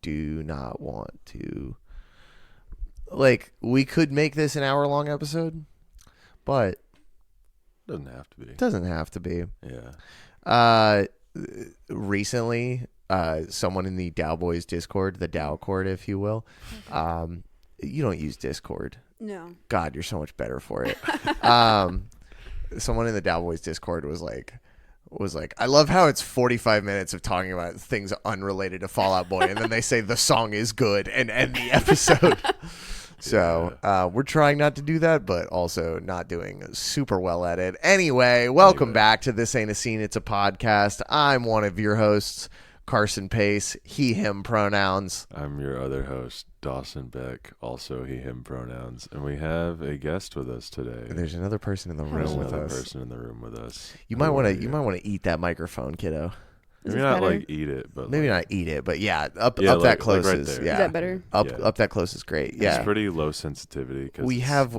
do not want to. Like, we could make this an hour-long episode, but Doesn't have to be. Doesn't have to be. Yeah. Recently, someone in the Dow Boys Discord, the Dow Court, if you will, you don't use Discord. No. God, you're so much better for it. Someone in the Dow Boys Discord was like, I love how it's 45 minutes of talking about things unrelated to Fall Out Boy, and then they say the song is good and end the episode. So we're trying not to do that, but also not doing super well at it. Anyway, welcome back to This Ain't a Scene, It's a Podcast. I'm one of your hosts, Carson Pace, he, him pronouns. I'm your other host, Dawson Beck, also he, him pronouns. And we have a guest with us today. There's another person in the room with us. You might want to eat that microphone, kiddo. Maybe not like eat it, but maybe like, not eat it, but up that close like right is there. yeah. Is that better? Up that close is great. Yeah, it's pretty low sensitivity. Cause we have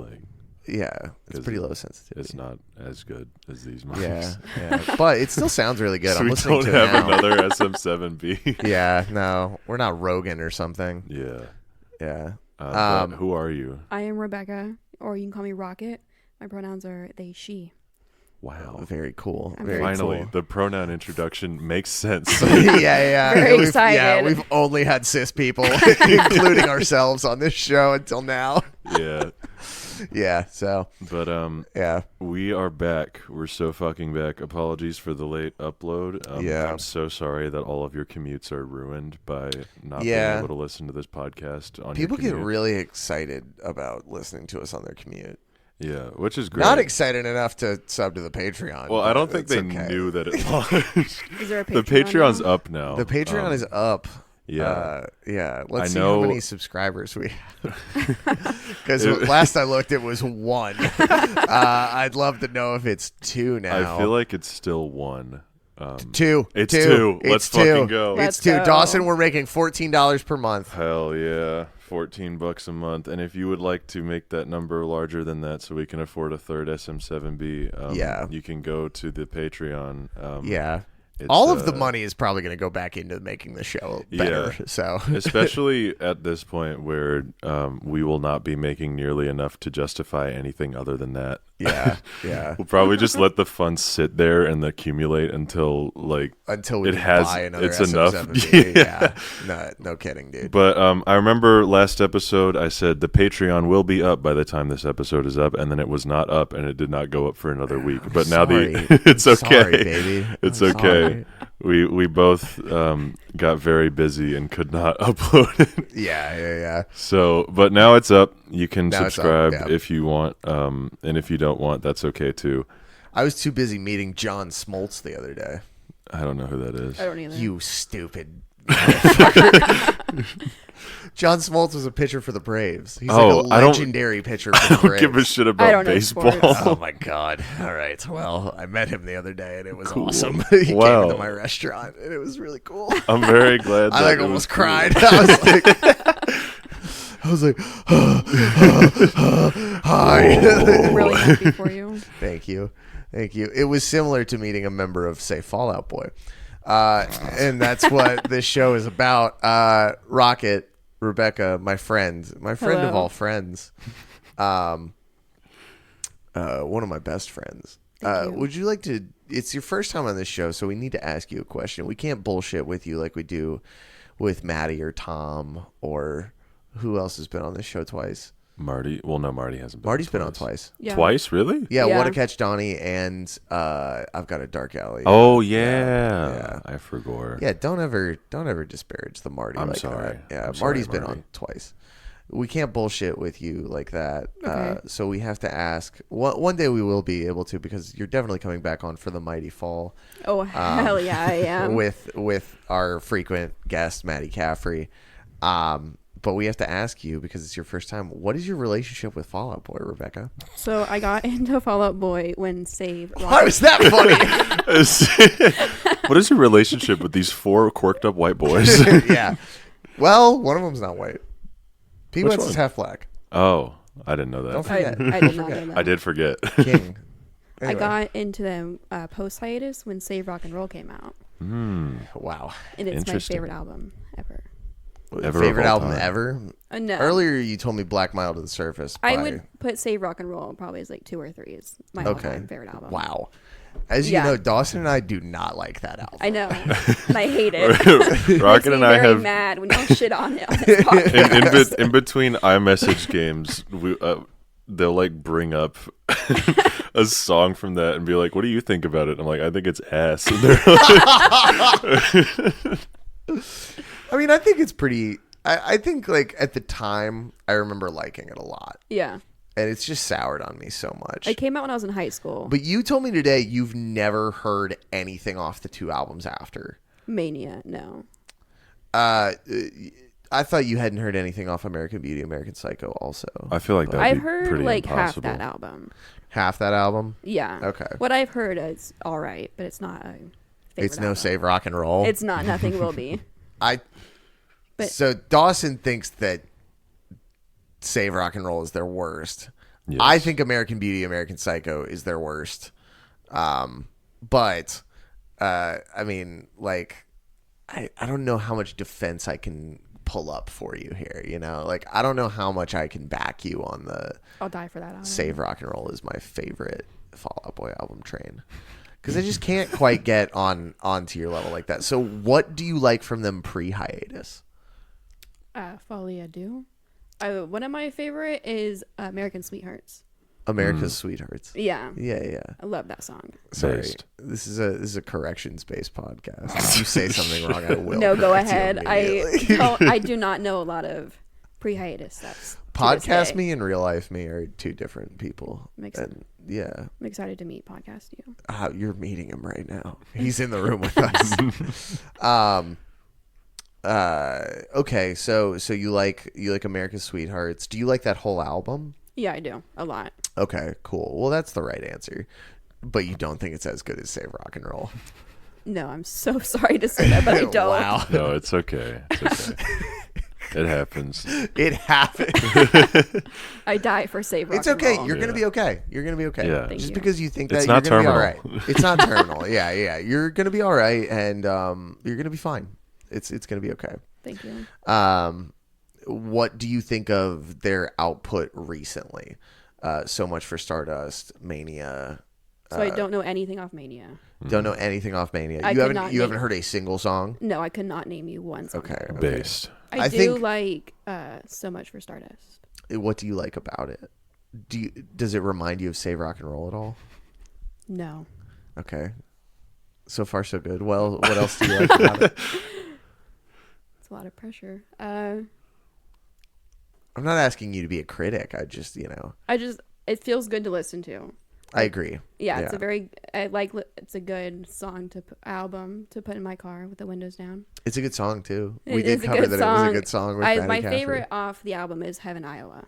it's pretty low It's sensitivity. not as good as these mics. Yeah, but it still sounds really good. So I'm we listening don't to it have now. another SM7B. Yeah, no, we're not Rogan or something. Yeah. Yeah. Who are you? I am Rebecca, or you can call me Rocket. My pronouns are they, she. Wow. Very cool. I'm Very Finally, cool. the pronoun introduction makes sense. yeah. Very excited. We've only had cis people, including ourselves, on this show until now. Yeah. Yeah. So. But Yeah. we are back. We're so fucking back. Apologies for the late upload. I'm so sorry that all of your commutes are ruined by not being able to listen to this podcast on People your get commute. really excited about listening to us on their commute. Yeah, which is great. Not excited enough to sub to the Patreon. Well, I don't think it's they okay. knew that it launched. Is there a Patreon The Patreon's now? up now. The Patreon is up. Yeah. Yeah. Let's I see know- how many subscribers we have. Because last I looked, it was 1. I'd love to know if it's 2 now. I feel like it's still 1. 2. It's 2. Let's fucking go. Let's It's 2. go. Dawson, we're making $14 per month. Hell yeah. $14 a month. And if you would like to make that number larger than that so we can afford a third SM7B, you can go to the Patreon. Yeah. It's, All of the money is probably going to go back into making the show better. Yeah. So Especially at this point where we will not be making nearly enough to justify anything other than that. yeah. We'll probably just let the funds sit there and accumulate until we it can has buy another it's enough. SM7B. Yeah. No kidding, dude. But I remember last episode I said the Patreon will be up by the time this episode is up, and then it was not up, and it did not go up for another week. But now it's okay, sorry, baby. It's I'm okay. sorry. We both got very busy and could not upload it. Yeah. So, but now it's up. You can Now it's up, subscribe yeah. if you want, and if you don't want, that's okay too. I was too busy meeting John Smoltz the other day. I don't know who that is. I don't either. You stupid motherfucker. John Smoltz was a pitcher for the Braves. He's like a legendary pitcher for the I don't Braves. give a shit I about don't know baseball. sports. Oh my god! All right. Well, I met him the other day, and it was Cool. awesome. He came Wow. into my restaurant, and it was really cool. I'm very glad. I that it almost was cool. cried. I was like, hi. I'm really happy for you. Thank you. It was similar to meeting a member of, say, Fall Out Boy. And that's what this show is about. Rocket, Rebecca, my friend of Hello. all friends. One of my best friends. Thank you. Would you like to, it's your first time on this show, so we need to ask you a question. We can't bullshit with you like we do with Maddie or Tom or who else has been on this show twice. Marty. Well, no, Marty hasn't been. Marty's been on twice. Yeah. Twice, really? Yeah, Yeah. What to Catch Donnie and I've Got a Dark Alley. Oh yeah. Yeah. I forgot. Yeah, don't ever disparage the Marty I'm like sorry. that. Yeah, I'm sorry, Marty's been Marty. on twice. We can't bullshit with you like that. Okay. So we have to ask. One day we will be able to, because you're definitely coming back on for the Mighty Fall. Oh, hell yeah, I am. With our frequent guest, Maddie Caffrey. But we have to ask you, because it's your first time, what is your relationship with Fall Out Boy, Rebecca? So I got into Fall Out Boy when Save. Why was that funny? What is your relationship with these 4 quirked up white boys? Yeah. Well, one of them's not white. P. Which Wentz is one? half black. Oh, I didn't know Don't that. I forget. did not know that. I did forget. King. I Anyway. got into them post hiatus when Save Rock and Roll came out, Wow. and it's my Interesting. favorite album ever. Favorite album ever? No. Earlier you told me Black Mile to the Surface. I would put Save Rock and Roll probably as like 2 or 3 is my all-time favorite album. Wow. As you know, Dawson and I do not like that album. I know. And I hate it. Rocket and I have mad when y'all shit on it on this podcast. in between iMessage games, they'll like bring up a song from that and be like, "What do you think about it?" I'm like, "I think it's ass." And they're I mean, I think it's pretty. I think like at the time, I remember liking it a lot. Yeah. And it's just soured on me so much. It came out when I was in high school. But you told me today you've never heard anything off the 2 albums after. Mania, no. I thought you hadn't heard anything off American Beauty, American Psycho also. I feel like I've heard like impossible. Half that album. Half that album? Yeah. Okay. What I've heard is all right, but it's not a favorite It's no album. Save Rock and Roll? It's not. Nothing will be. So Dawson thinks that Save Rock and Roll is their worst. Yes. I think American Beauty, American Psycho is their worst. But I mean, like, I don't know how much defense I can pull up for you here. You know, like I don't know how much I can back you on the. I'll die for that album. Save Rock and Roll is my favorite Fall Out Boy album train. Because I just can't quite get onto your level like that. So what do you like from them pre-hiatus? Folie à Deux. One of my favorite is American Sweethearts. America's Sweethearts. Yeah. Yeah. I love that song. Sorry. This is a corrections-based podcast. If you say something wrong, I will. No, go ahead. I do not know a lot of pre-hiatus stuff. Podcast me and real life me are 2 different people. Makes sense. Yeah. I'm excited to meet podcast you. You're meeting him right now. He's in the room with us. Okay, so you like America's Sweethearts. Do you like that whole album? Yeah, I do. A lot. Okay, cool. Well, that's the right answer. But you don't think it's as good as Save Rock and Roll? No, I'm so sorry to say that, but I don't. Wow. No, it's okay. It's okay. It happens. It happens. I die for Save Rock It's okay. and Roll. You're going to be okay. You're going to be okay. Yeah. Thank Just you. because you think It's that not you're going to be all terminal. right. It's not terminal. Yeah. You're going to be all right, and you're going to be fine. It's going to be okay. Thank you. What do you think of their output recently? So Much for Stardust, Mania. So I don't know anything off Mania. Don't know anything off Mania. I You could haven't heard a single song? No, I could not name you one song. Okay. Based. I do like So Much for Stardust. What do you like about it? Does it remind you of Save Rock and Roll at all? No. Okay. So far, so good. Well, what else do you like about it? It's a lot of pressure. I'm not asking you to be a critic. I just, it feels good to listen to. I agree. Yeah, it's it's a good song album to put in my car with the windows down. It's a good song too. It We did cover that it was a good song with Maddie my Caffrey. favorite off the album is Heaven, Iowa.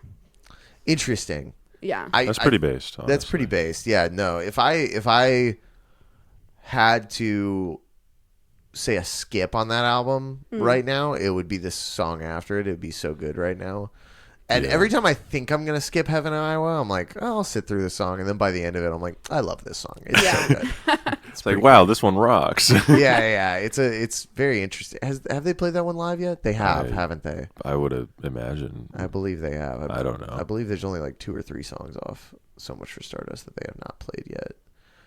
Interesting. Yeah. That's pretty based. Honestly. That's pretty based. Yeah, no. If I had to say a skip on that album right now, it would be this song after it. It would be so good right now. And every time I think I'm going to skip Heaven, Iowa, I'm like, oh, I'll sit through the song. And then by the end of it, I'm like, I love this song. It's so good. It's like, wow, this one rocks. Yeah. It's very interesting. Have they played that one live yet? They have, haven't they? I would have imagined. I believe they have. I don't know. I believe there's only like 2 or 3 songs off So Much for Stardust that they have not played yet.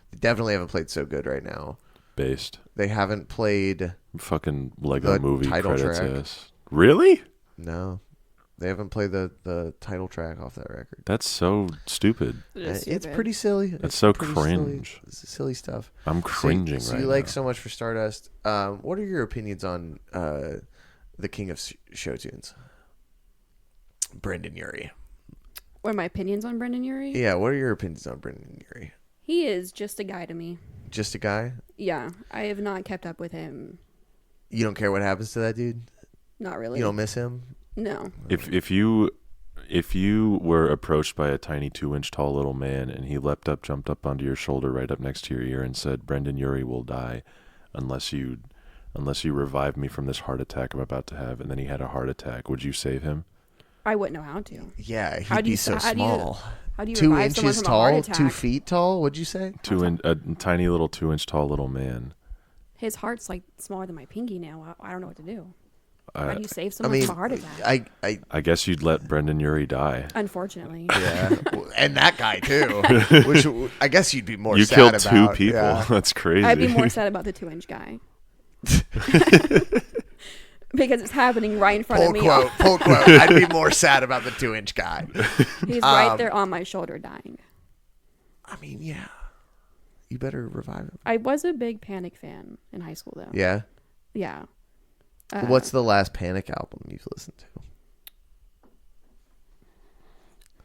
They definitely haven't played So Good right now. Based. They haven't played fucking Lego the movie title credits. track. Yes. Really? No. They haven't played the title track off that record. That's so stupid. It's pretty silly. That's so cringe. Silly stuff. I'm cringing so right you now. like So Much for Stardust. What are your opinions on the King of Show Tunes? Brendon Urie. What are my opinions on Brendon Urie? Yeah, what are your opinions on Brendon Urie? He is just a guy to me. Just a guy? Yeah, I have not kept up with him. You don't care what happens to that dude? Not really. You don't miss him? No. If you were approached by a tiny 2-inch tall little man and he leapt up, jumped up onto your shoulder right up next to your ear and said, Brendon Urie will die unless you revive me from this heart attack I'm about to have, and then he had a heart attack, would you save him? I wouldn't know how to. Yeah, he'd be so small. How do you 2 revive someone inches from a heart tall, attack? 2 feet tall, what'd you say? A tiny little 2-inch tall little man. His heart's like smaller than my pinky nail. I don't know what to do. How do you save someone from a heart attack? I guess you'd let Brendon Urie die. Unfortunately. Yeah, and that guy too. Which I guess you'd be more. You sad killed about. 2 people. Yeah. That's crazy. I'd be more sad about the 2-inch guy. Because it's happening right in front of me. Pull quote. I'd be more sad about the 2-inch guy. He's right there on my shoulder dying. I mean, yeah. You better revive him. I was a big Panic fan in high school, though. Yeah. Yeah. What's the last Panic album you've listened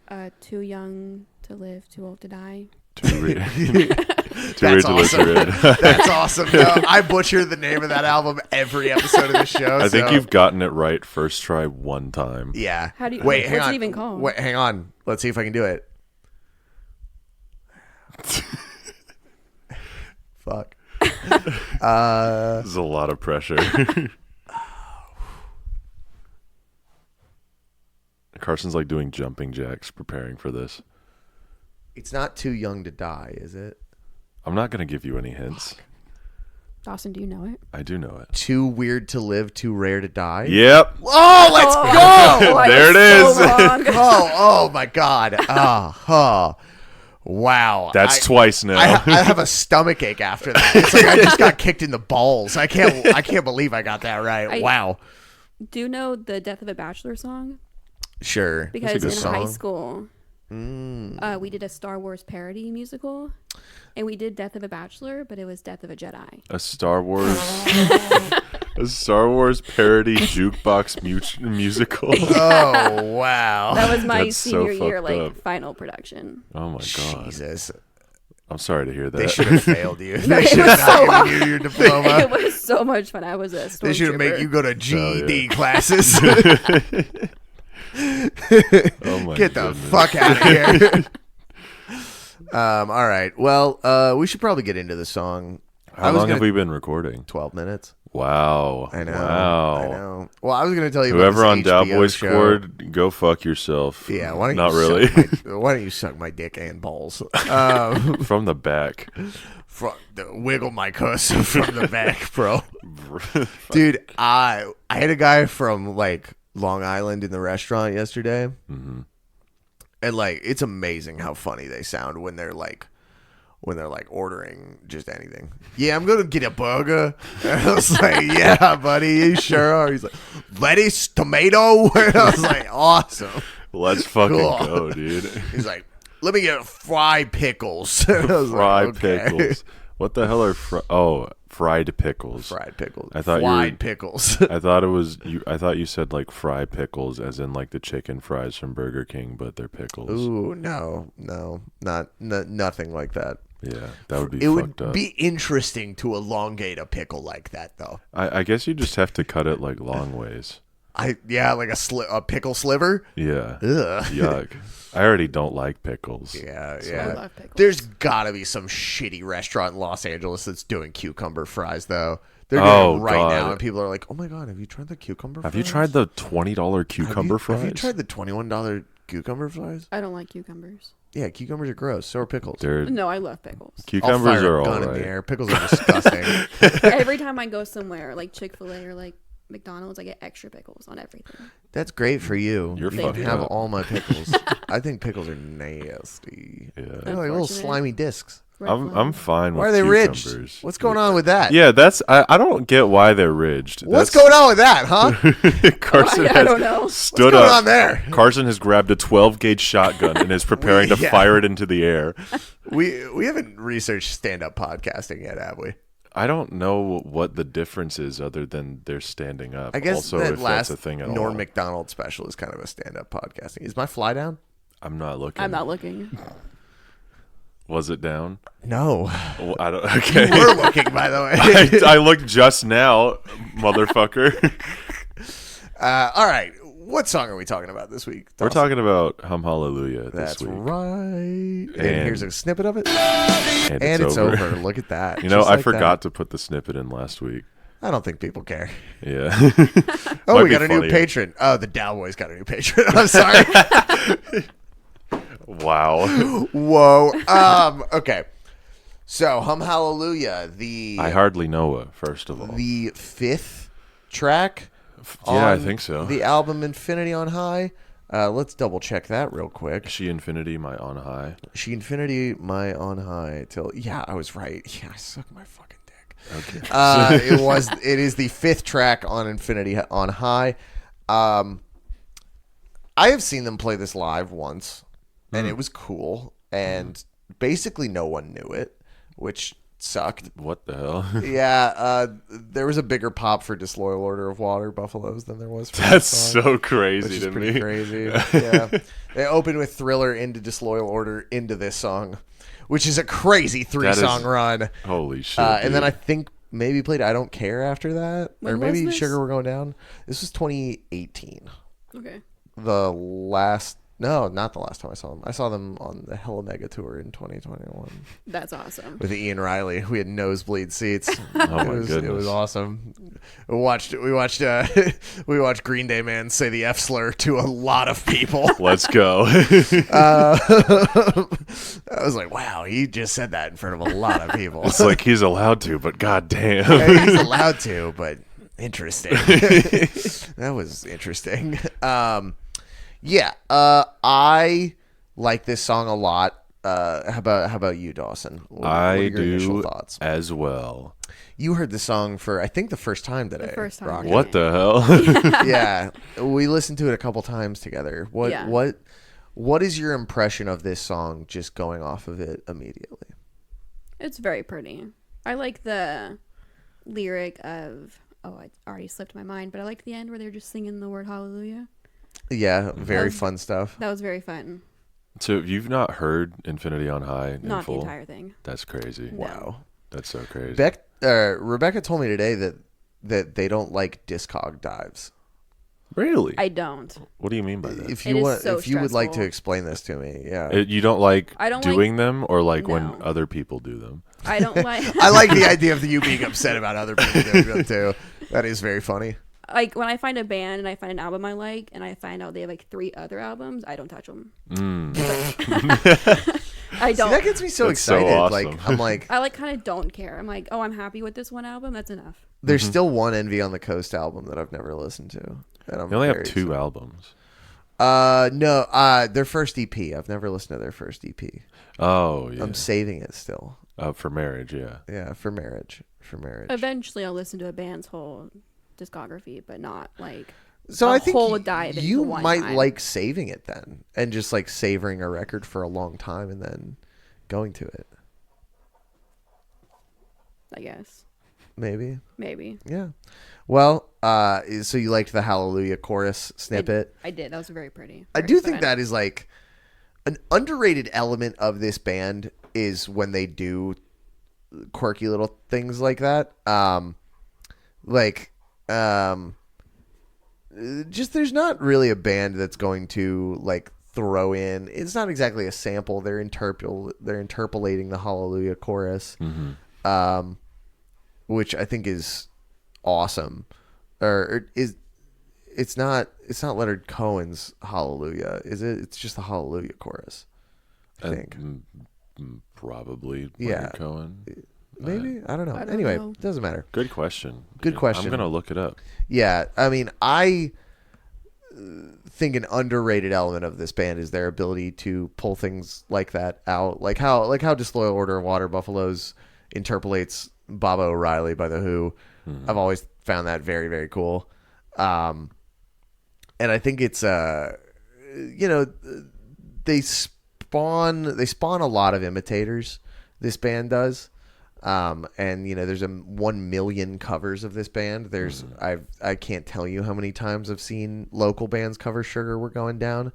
to? Too Young to Live, Too Old to Die. Too weird That's to awesome. listen. That's awesome. No, I butcher the name of that album every episode of the show. I think you've gotten it right first try one time. Yeah. How do you? Wait, hang what's on. it even called? Wait, hang on. Let's see if I can do it. Fuck. This is a lot of pressure. Carson's like doing jumping jacks preparing for this. It's not Too Young to Die, is it? I'm not going to give you any hints. Dawson, do you know it? I do know it. Too Weird to Live, Too Rare to Die? Yep. Oh, let's go! I There was it so is. wrong. Oh my God. Wow. That's twice now. I have a stomach ache after that. It's like I just got kicked in the balls. I can't believe I got that right. Wow. Do you know the Death of a Bachelor song? Sure. Because That's a in good high song. school, we did a Star Wars parody musical, and we did Death of a Bachelor, but it was Death of a Jedi. a Star Wars parody jukebox musical. Oh wow. That was my That's so senior year, fucked like up. final production. Oh my god. Jesus. I'm sorry to hear They that. should have failed you. They it should was have so not given you your diploma. It was so much fun. I was a stormtrooper. They should have made you go to GED classes. Oh my Get the goodness. fuck out of here. All right. Well, we should probably get into the song. How long have we been recording? 12 minutes. Wow. I know. Wow. I know. Well, I was going to tell you Whoever about on this Dow HBO Boys show. Cord, go fuck yourself. Yeah, why don't Not you really. why don't you suck my dick and balls? From the back. Wiggle my cuss from the back, bro. Dude, I had a guy from like Long Island in the restaurant yesterday, and like it's amazing how funny they sound when they're like ordering just anything. Yeah, I'm gonna get a burger. And I was like, yeah, buddy, you sure are. He's like, lettuce, tomato. And I was like, awesome. Let's fucking Cool. go, dude. He's like, let me get fried pickles. And I was Fried like, okay. pickles. What the hell are fried pickles? Fried pickles. I thought fried pickles. I thought it was you. I thought you said like fry pickles, as in like the chicken fries from Burger King, but they're pickles. Ooh, no, nothing like that. Yeah, that would be It fucked would up. be interesting to elongate a pickle like that, though. I guess you just have to cut it like long ways. Like a pickle sliver. Yeah. Ugh. Yuck. I already don't like pickles. Yeah, I yeah. love pickles. There's gotta be some shitty restaurant in Los Angeles that's doing cucumber fries, though. They're Oh, doing it right God. now, and people are like, "Oh my god, have you tried the cucumber? Have fries? you tried the $20 cucumber fries? Have you tried the $21 cucumber fries? I don't like cucumbers. Yeah, cucumbers are gross. So are pickles. They're, No, I love pickles. I'll cucumbers fire are a gun all in right. the air. Pickles are disgusting. Every time I go somewhere, like Chick-fil-A or like McDonald's, I get extra pickles on everything. That's great for you. You're you can fucked have up. all my pickles. I think pickles are nasty. Yeah. They're like little Unfortunate. slimy discs. I'm fine with Why are they ridged? cucumbers. What's going on with that? Yeah, I don't get why they're ridged. What's going on with that, huh? Carson I has don't know. stood What's going up. on there? Carson has grabbed a 12-gauge shotgun and is preparing to Yeah. fire it into the air. We haven't researched stand-up podcasting yet, have we? I don't know what the difference is other than they're standing up. I guess also, that if last that's a thing at Norm all. Macdonald special is kind of a stand-up podcasting. Is my fly down? I'm not looking. I'm not looking. Was it down? No. Well, I don't. Okay. We're looking, by the way. I looked just now, motherfucker. All right. What song are we talking about this week? We're Dawson? talking about Hum Hallelujah this That's week. right. And here's a snippet of it. And It's over. Look at that. You know, Just I like forgot to put the snippet in last week. that. I don't think people care. Yeah. Oh, Might we be got a new funnier. patron. Oh, the Dow Boys got a new patron. I'm sorry. Wow. Whoa. Okay. So, Hum Hallelujah, I hardly know it, first of all. the 5th track Yeah, I on think so. the album Infinity on High. Let's double check that real quick. She Infinity, my on high. She Infinity, my on high till I was right. Yeah, I suck my fucking dick. Okay. It is the 5th track on Infinity on High. I have seen them play this live once, and it was cool. And basically, no one knew it, which sucked. What the hell? Yeah, there was a bigger pop for Disloyal Order of Water Buffaloes than there was for That's this song, so which crazy is to pretty me. crazy. Yeah, they open with Thriller into Disloyal Order into this song, which is a crazy 3-song run. Holy shit! And then dude. I think maybe played I Don't Care after that, When or maybe was this? Sugar We're Going Down. This was 2018. Okay. Not the last time I saw them. I saw them on the Hella Mega Tour in 2021 That's awesome. with Ian Riley. We had nosebleed seats. Oh my It goodness. was awesome. We watched Green Day Man say the F slur to a lot of people. Let's go. I was like, wow, he just said that in front of a lot of people. It's like he's allowed to, but goddamn. He's allowed to, but interesting. That was interesting. I like this song a lot. How about you, Dawson? What are I your initial do thoughts? as well. You heard the song for I think the first time today. The first time Rocky. today. What the hell? Yeah, we listened to it a couple times together. Yeah. What is your impression of this song? Just going off of it immediately. It's very pretty. I like the lyric of it already slipped my mind, but I like the end where they're just singing the word hallelujah. Yeah, very fun stuff. That was very fun. So if you've not heard Infinity on High in Not full, the entire thing. that's crazy. No. Wow. That's so crazy. Rebecca told me today that they don't like discog dives. Really? I don't. What do you mean by that? If It you is so would like to stressful. explain this to me, yeah. You don't like I don't doing them, or like when No. other people do them? I don't like. I like the idea of you being upset about other people doing them too. That is very funny. Like when I find a band and I find an album I like, and I find out they have like 3 other albums, I don't touch them. I See, don't. that gets me so That's so excited. awesome. Like I'm like, I like kind of don't care. I'm like, oh, I'm happy with this one album. That's enough. there's still one Envy on the Coast album that I've never listened to. And I'm They only have very 2 albums. No, their first EP. I've never listened to their first EP. Oh yeah. I'm saving it still. For marriage, yeah. Yeah, for marriage. Eventually, I'll listen to a band's whole discography, but not like So a I think whole dive into you one might time. like saving it then, and just like savoring a record for a long time and then going to it. I guess Maybe. Yeah. Well, so you liked the Hallelujah chorus snippet? I did. That was very pretty. I Very do think fun. that is like an underrated element of this band is when they do quirky little things like that. Just there's not really a band that's going to like throw in. It's not exactly a sample. They're interpolating the Hallelujah chorus, which I think is awesome. It's not Leonard Cohen's Hallelujah, is it? It's just the Hallelujah chorus, I think. Probably. Yeah. Leonard Cohen. Maybe, I don't know. I don't Anyway, know. doesn't matter. Good question. Good question. I'm gonna look it up. Yeah, I mean, I think an underrated element of this band is their ability to pull things like that out, like how Disloyal Order of Water Buffaloes interpolates Baba O'Reilly by The Who. I've always found that very, very cool. And I think it's they spawn a lot of imitators. This band does. And there's 1 million covers of this band. There's I can't tell you how many times I've seen local bands cover Sugar We're Going Down.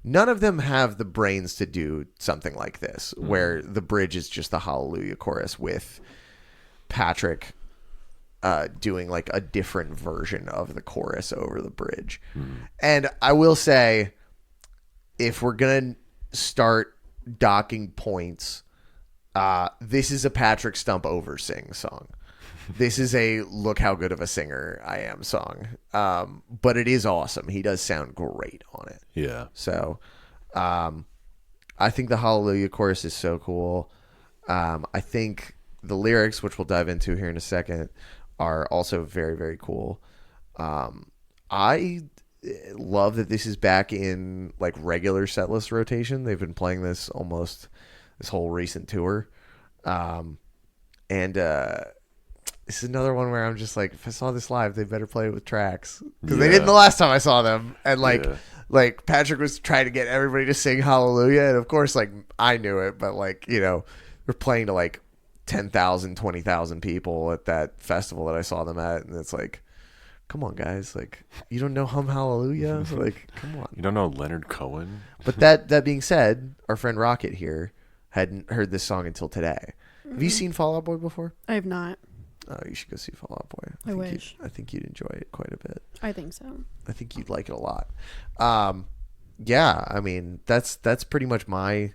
None of them have the brains to do something like this, where the bridge is just the Hallelujah chorus with Patrick doing like a different version of the chorus over the bridge. And I will say, if we're gonna start docking points, this is a Patrick Stump oversing song. This is a look how good of a singer I am song. But it is awesome. He does sound great on it. Yeah. So I think the Hallelujah chorus is so cool. I think the lyrics, which we'll dive into here in a second, are also very, very cool. I love that this is back in like regular setlist rotation. They've been playing this almost this whole recent tour. And this is another one where I'm just like, if I saw this live, they better play it with tracks because they didn't the last time I saw them. And like Patrick was trying to get everybody to sing Hallelujah, and of course, like I knew it, but like we're playing to like 10,000, 20,000 people at that festival that I saw them at, and it's like, come on, guys, like you don't know Hum Hallelujah, like come on. You don't know Leonard Cohen. But that being said, our friend Rocket here hadn't heard this song until today. Have you seen Fall Out Boy before? I have not. Oh, you should go see Fall Out Boy. I wish. I think you'd enjoy it quite a bit. I think so. I think you'd like it a lot. Yeah, I mean that's pretty much my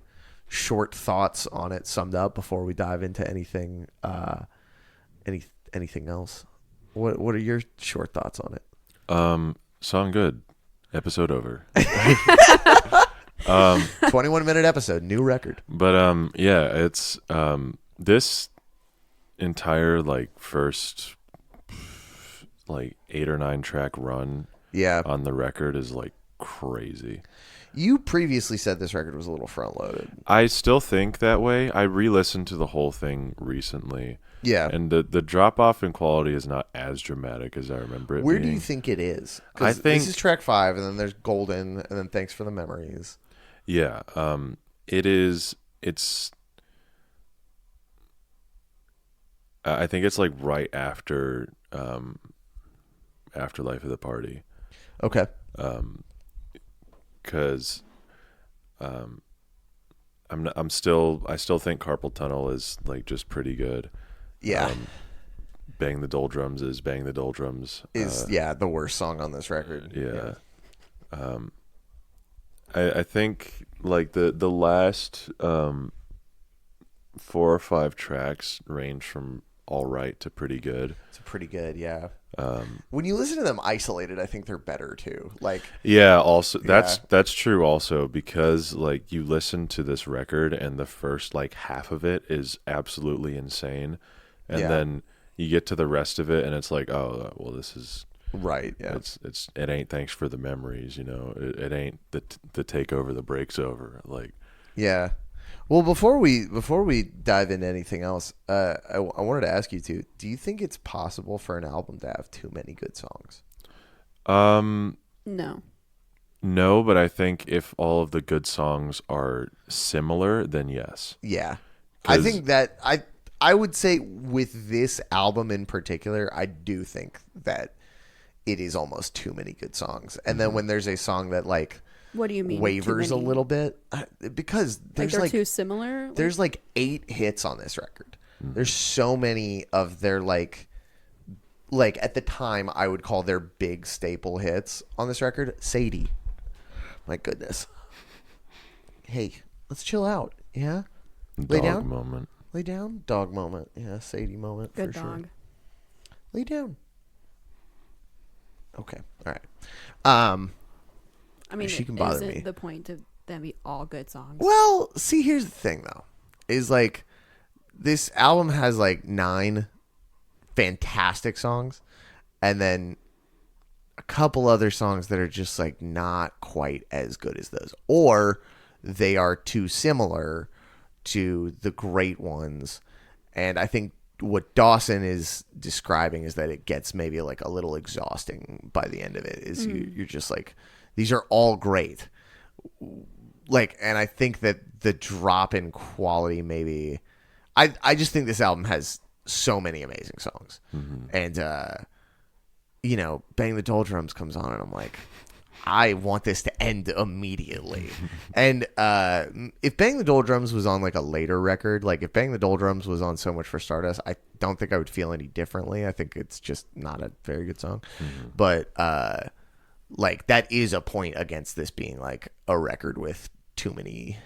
short thoughts on it summed up before we dive into anything anything else. What are your short thoughts on it? Song good. Episode over. 21-minute episode, new record. But yeah, it's this entire like first like 8 or 9 track run on the record is like crazy. You previously said this record was a little front loaded. I still think that way. I re-listened to the whole thing recently. Yeah. And the drop off in quality is not as dramatic as I remember it Where being. do you think it is? I think this is track 5, and then there's Golden, and then Thanks for the Memories. Yeah. It's I think it's like right after Life of the Party. Okay. Because I still think Carpal Tunnel is like just pretty good. Yeah. Bang the Doldrums is Bang the Doldrums. Is the worst song on this record. Yeah. I think like the last 4 or 5 tracks range from all right to pretty good. It's pretty good, yeah. When you listen to them isolated, I think they're better too. Like also that's true also, because like you listen to this record and the first like half of it is absolutely insane, and then you get to the rest of it and it's like, oh well, this is right. Yeah, it ain't Thanks for the Memories, it ain't the Take Over the Break's Over, like yeah. Well, before we dive into anything else, I wanted to ask you too. Do you think it's possible for an album to have too many good songs? No, but I think if all of the good songs are similar, then yes. Yeah, I think that I would say with this album in particular, I do think that it is almost too many good songs. And then when there's a song that like, what do you mean wavers a little bit, because there's they're too similar. There's like 8 hits on this record. There's so many of their like at the time I would call their big staple hits on this record. Sadie, my goodness. Hey, let's chill out. Yeah, lay down. Moment. Lay down. Dog moment. Yeah, Sadie moment. Good for dog. Sure. Lay down. Okay. All right. I mean, she can bother me. Is it the point to them be all good songs? Well, see, here's the thing, though. Is like this album has like 9 fantastic songs, and then a couple other songs that are just like not quite as good as those, or they are too similar to the great ones. And I think what Dawson is describing is that it gets maybe like a little exhausting by the end of it. Is you're just like, these are all great. Like, and I think that the drop in quality maybe, I just think this album has so many amazing songs. And Bang the Doldrums comes on and I'm like, I want this to end immediately. And if Bang the Doldrums was on like a later record, like if Bang the Doldrums was on So Much for Stardust, I don't think I would feel any differently. I think it's just not a very good song. But like that is a point against this being like a record with too many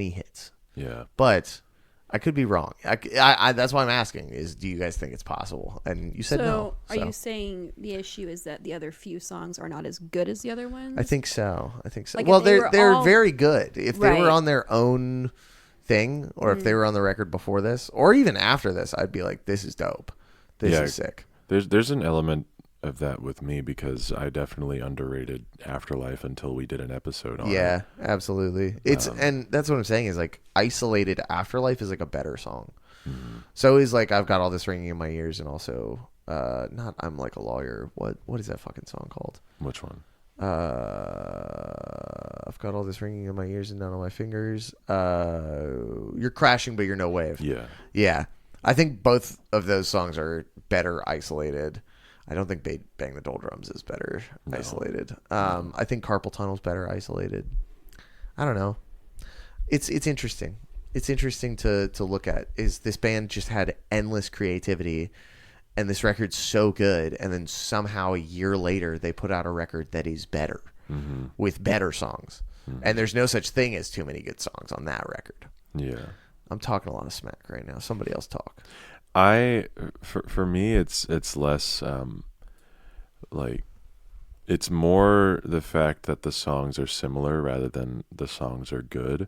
hits. Yeah. But I could be wrong. I that's why I'm asking is, do you guys think it's possible? And you said no. So are you saying the issue is that the other few songs are not as good as the other ones? I think so. Like well, if they they're were all very good. If they were Right. on their own thing, or if they were on the record before this, or even after this, I'd be like, this is dope. This is sick. There's an element of that with me because I definitely underrated Afterlife until we did an episode on it. Yeah, absolutely. It's and that's what I'm saying is like Isolated Afterlife is like a better song. So is like I've got all this ringing in my ears, and also not I'm like a lawyer. What is that fucking song called? Which one? I've got all this ringing in my ears and none on my fingers. You're Crashing, but you're No Wave. Yeah. Yeah. I think both of those songs are better isolated. I don't think Bang the Doldrums is better isolated. I think Carpal Tunnel's better isolated. I don't know. It's interesting. It's interesting to look at. Is this band just had endless creativity, and this record's so good, and then somehow a year later they put out a record that is better with better songs. And there's no such thing as too many good songs on that record. Yeah. I'm talking a lot of smack right now. Somebody else talk. For me it's less like it's more the fact that the songs are similar rather than the songs are good,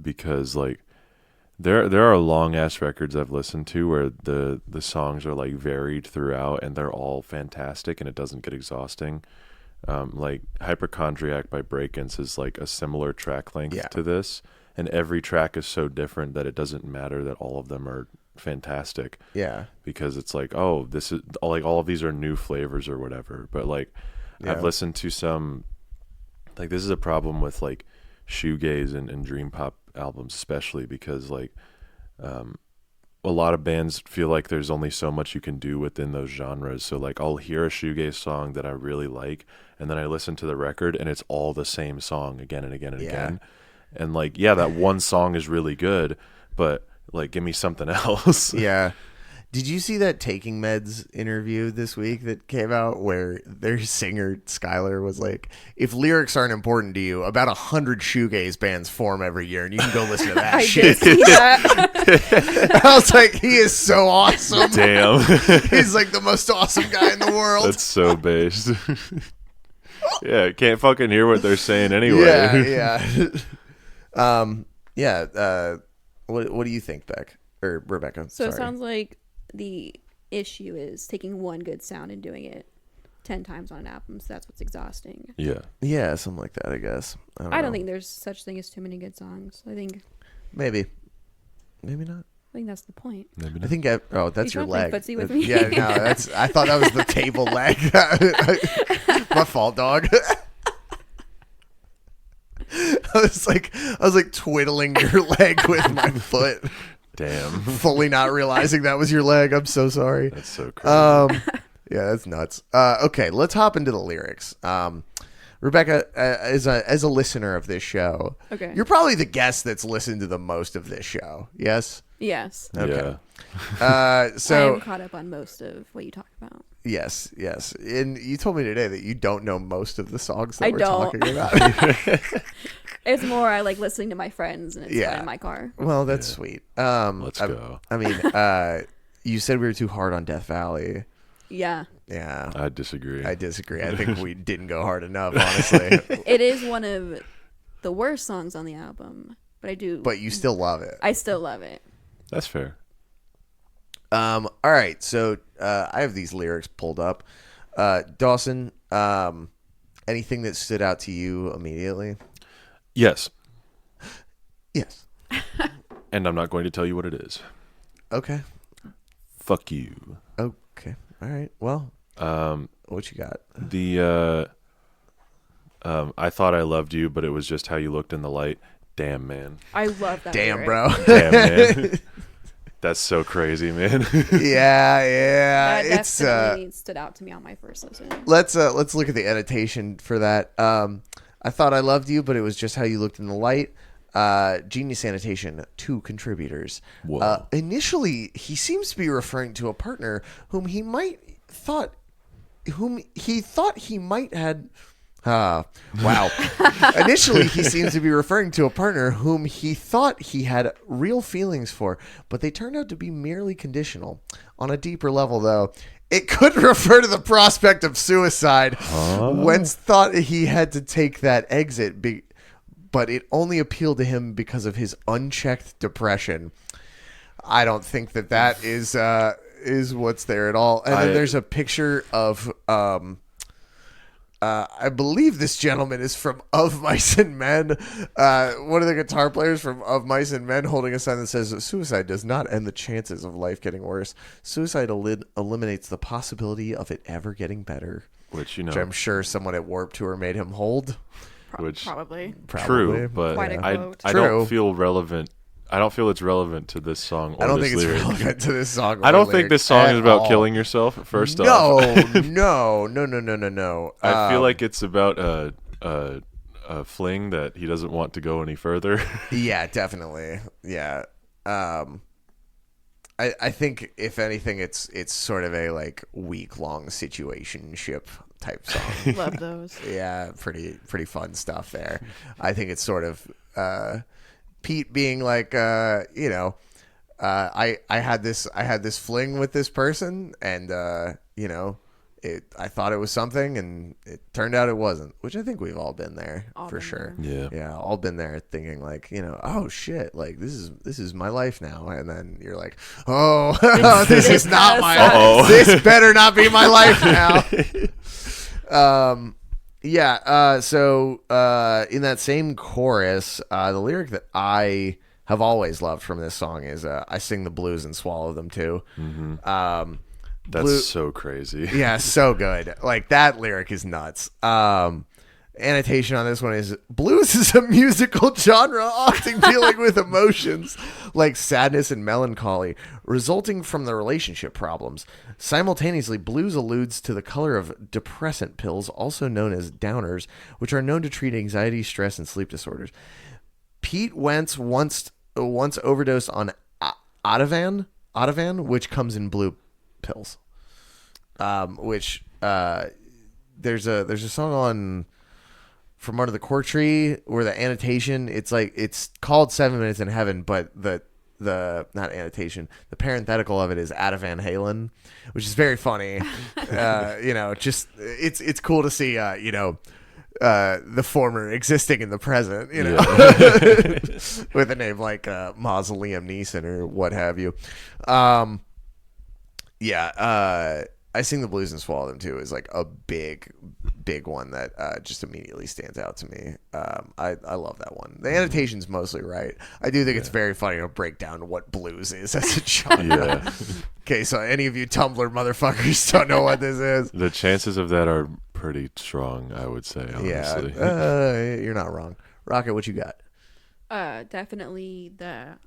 because like there are long ass records I've listened to where the songs are like varied throughout and they're all fantastic and it doesn't get exhausting. Like Hypochondriac by Breakins is like a similar track length to this, and every track is so different that it doesn't matter that all of them are fantastic. Yeah. Because it's like, oh, this is like all of these are new flavors or whatever. But like I've listened to some, like this is a problem with like shoegaze and dream pop albums, especially because like a lot of bands feel like there's only so much you can do within those genres. So like I'll hear a shoegaze song that I really like, and then I listen to the record and it's all the same song again and again and again. And like, yeah, that one song is really good, but like, give me something else. Yeah. Did you see that Taking Meds interview this week that came out where their singer Skylar was like, if lyrics aren't important to you, about 100 shoegaze bands form every year and you can go listen to that I shit. did see that. I was like, he is so awesome. Damn. He's like the most awesome guy in the world. That's so based. Yeah, can't fucking hear what they're saying anyway. What do you think, Beck? Or Rebecca? So sorry. it sounds like the issue is taking one good sound and doing it 10 times on an album, so that's what's exhausting. Yeah, something like that, I guess. I don't think there's such thing as too many good songs. I think maybe not. I think that's the point. Maybe I think that's your leg. Footsie with me? Yeah, no, I thought that was the table leg. My fault, dog. I was like twiddling your leg with my foot. Damn. Fully not realizing that was your leg. I'm so sorry. That's so crazy. Yeah, that's nuts. Okay, let's hop into the lyrics. Rebecca, as a listener of this show, Okay. you're probably the guest that's listened to the most of this show. Yes. Yes. Okay. Yeah. So I'm caught up on most of what you talk about. yes, and you told me today that you don't know most of the songs that I we're don't. talking about. It's more I like listening to my friends and it's fun in my car. Well, that's sweet. Let's go. I mean, you said we were too hard on Death Valley. Yeah. Yeah. I disagree. I think we didn't go hard enough, honestly. It is one of the worst songs on the album, but I do. But you still love it. I still love it. That's fair. All right, so I have these lyrics pulled up. Dawson, anything that stood out to you immediately? Yes. Yes. And I'm not going to tell you what it is. Okay. Fuck you. Okay. All right. Well, what you got? I thought I loved you, but it was just how you looked in the light. Damn, man. I love that. Damn, lyric. bro. Damn, man. That's so crazy, man. Yeah. That It's definitely stood out to me on my first listen. let's look at the annotation for that. I thought I loved you, but it was just how you looked in the light. Genius annotation, 2 contributors. Whoa. Initially, he seems to be referring to a partner whom he thought he might had. Wow. Initially, he seems to be referring to a partner whom he thought he had real feelings for, but they turned out to be merely conditional. On a deeper level, though, it could refer to the prospect of suicide. Wentz thought he had to take that exit, but it only appealed to him because of his unchecked depression. I don't think that is is what's there at all. And then there's a picture of I believe this gentleman is from Of Mice and Men. One of the guitar players from Of Mice and Men holding a sign that says, "Suicide does not end the chances of life getting worse. Suicide eliminates the possibility of it ever getting better." Which I'm sure someone at Warped Tour made him hold. Probably. True, but Quite a quote. I don't feel relevant. I don't feel it's relevant to this song. Or I don't this think lyric. it's relevant to this song. I don't think this song is about all. killing yourself. First off, No. I feel like it's about a fling that he doesn't want to go any further. Yeah, definitely. Yeah. I think if anything, it's sort of a like week-long situationship type song. Love those. Yeah, pretty fun stuff there. I think it's sort of Pete being like, I had this fling with this person, and I thought it was something, and it turned out it wasn't. Which I think we've all been there for sure. Yeah, all been there, thinking like, oh shit, like this is my life now, and then you're like, oh, this is not my. This better not be my life now. So in that same chorus, the lyric that I have always loved from this song is "I sing the blues and swallow them too." Mm-hmm. That's so crazy. Yeah, so good. Like that lyric is nuts. Annotation on this one is blues is a musical genre often dealing with emotions like sadness and melancholy resulting from the relationship problems. Simultaneously, blues alludes to the color of depressant pills, also known as downers, which are known to treat anxiety, stress, and sleep disorders. Pete Wentz once overdosed on Ativan, which comes in blue pills. There's a song on From Under the Cork Tree where the annotation, it's called 7 Minutes in Heaven, but the not annotation, the parenthetical of it is Ativan Halen, which is very funny. Just it's cool to see the former existing in the present, with a name like Mausoleum Neeson or what have you. I Sing the Blues and Swallow Them Too is like a big one that just immediately stands out to me. I love that one. The annotation's mostly right. I do think it's very funny to break down what blues is as a genre. Okay, so any of you Tumblr motherfuckers don't know what this is. The chances of that are pretty strong, I would say, honestly. Yeah, you're not wrong. Rocket, what you got? Definitely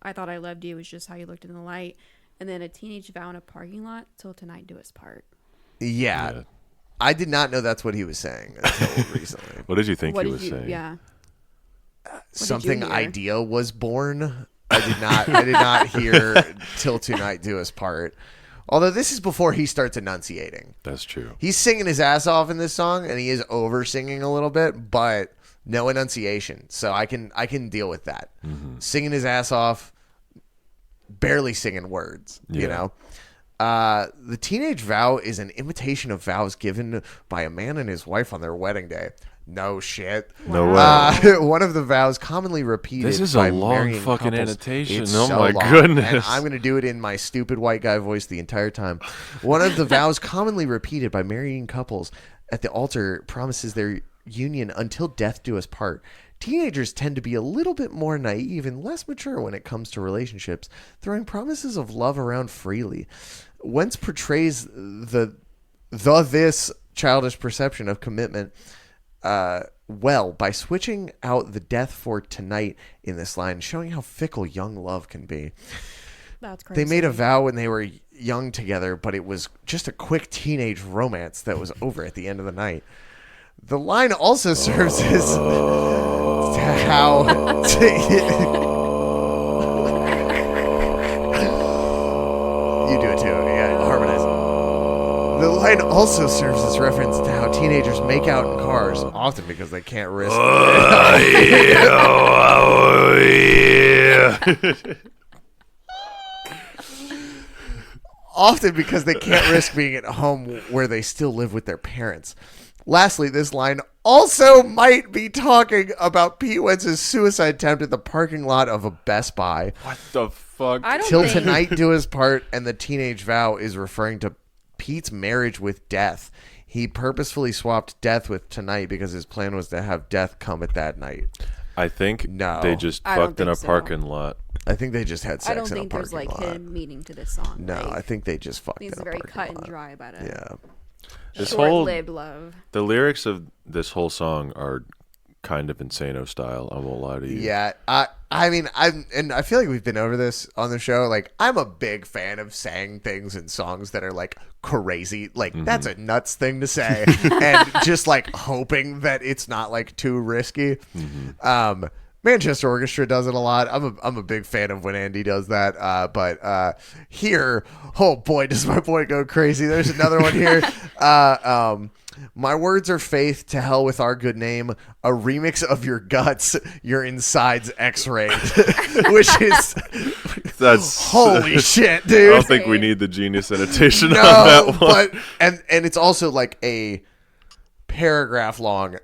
I Thought I Loved You was just how you looked in the light. And then A Teenage Vow in a Parking Lot, Till Tonight Do Us Part. Yeah. I did not know that's what he was saying until recently. What did you think he was saying? Yeah. Something ideal was born. I did not hear Till Tonight Do Us Part. Although this is before he starts enunciating. That's true. He's singing his ass off in this song, and he is over singing a little bit, but no enunciation. So I can deal with that. Mm-hmm. Singing his ass off, barely singing words, The teenage vow is an imitation of vows given by a man and his wife on their wedding day. No shit. No way. One of the vows commonly repeated. This is by a long fucking couples. annotation. It's Oh so my long, goodness. and I'm going to do it in my stupid white guy voice the entire time. One of the vows commonly repeated by marrying couples at the altar promises their union until death do us part. Teenagers tend to be a little bit more naive and less mature when it comes to relationships, throwing promises of love around freely. Wentz portrays this childish perception of commitment well by switching out the death for tonight in this line, showing how fickle young love can be. That's crazy. They made a vow when they were young together, but it was just a quick teenage romance that was over at the end of the night. The line also serves as how you do it too. Yeah, harmonize. The line also serves as reference to how teenagers make out in cars, often because they can't risk. Often because they can't risk being at home where they still live with their parents. Lastly, this line also might be talking about Pete Wentz's suicide attempt at the parking lot of a Best Buy. What the fuck? fucked. I don't Till think tonight do his part, and the teenage vow is referring to Pete's marriage with death. He purposefully swapped death with tonight because his plan was to have death come at that night. I think No. they just I don't fucked in a think so. parking lot. I think they just had sex I don't in a think parking there's like lot. hidden meaning to this song. No, like, I think they just fucked in it's a very parking cut and lot. dry about it. Yeah. This whole Short-lived love. the lyrics of this whole song are kind of insano style. I won't lie to you. Yeah, I mean, I feel like we've been over this on the show. Like, I'm a big fan of saying things in songs that are like crazy. Like, that's a nuts thing to say, and just like hoping that it's not like too risky. Manchester Orchestra does it a lot. I'm a big fan of when Andy does that. But here, oh boy, does my boy go crazy. There's another one here. My words are faith, to hell with our good name. A remix of your guts, your insides X-rayed, which is That's holy shit, I dude. don't think we need the genius annotation on No, that one. but and it's also like a paragraph long.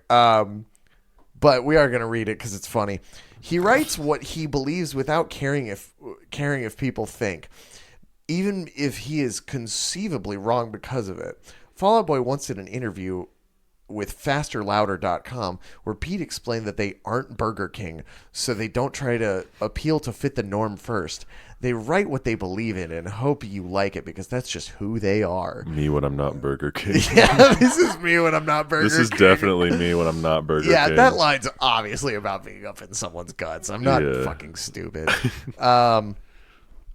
But we are gonna read it because it's funny. He writes what he believes without caring if people think, even if he is conceivably wrong because of it. Fall Out Boy once did an interview with fasterlouder.com where Pete explained that they aren't Burger King, so they don't try to appeal to fit the norm first. They write what they believe in and hope you like it because that's just who they are. Me when I'm not Burger King. Yeah, this is me when I'm not Burger King. This is definitely me when I'm not Burger Yeah, King. that line's obviously about being up in someone's guts. I'm not Yeah. fucking stupid.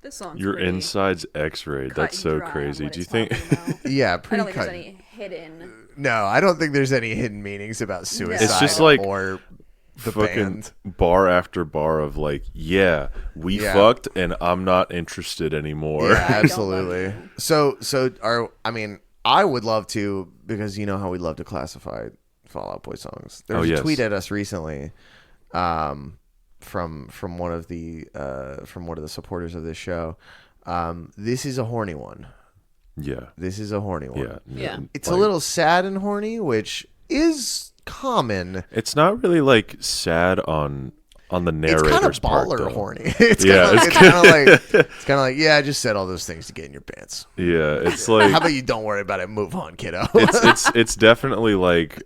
This song's Your pretty inside's X-rayed. cut That's and so dry on crazy. what Do you it's think? talking about. Yeah, I pretty don't think cut. there's any hidden. No, I don't think there's any hidden meanings about suicide. It's just like or the fucking band. bar after bar of like, yeah, we Yeah. fucked, and I'm not interested anymore. Yeah, I don't love absolutely. you. So I would love to, because you know how we love to classify Fall Out Boy songs. There was yes. a tweet at us recently, from one of the supporters of this show. This is a horny one. Yeah, This is a horny one. yeah, Yeah. It's like, a little sad and horny, which is common. It's not really like sad on the It's narrator's kind of part, baller though. horny. It's Yeah, kind of like yeah, I just said all those things to get in your pants. Yeah, it's like How about you don't worry about it, move on, kiddo. it's definitely like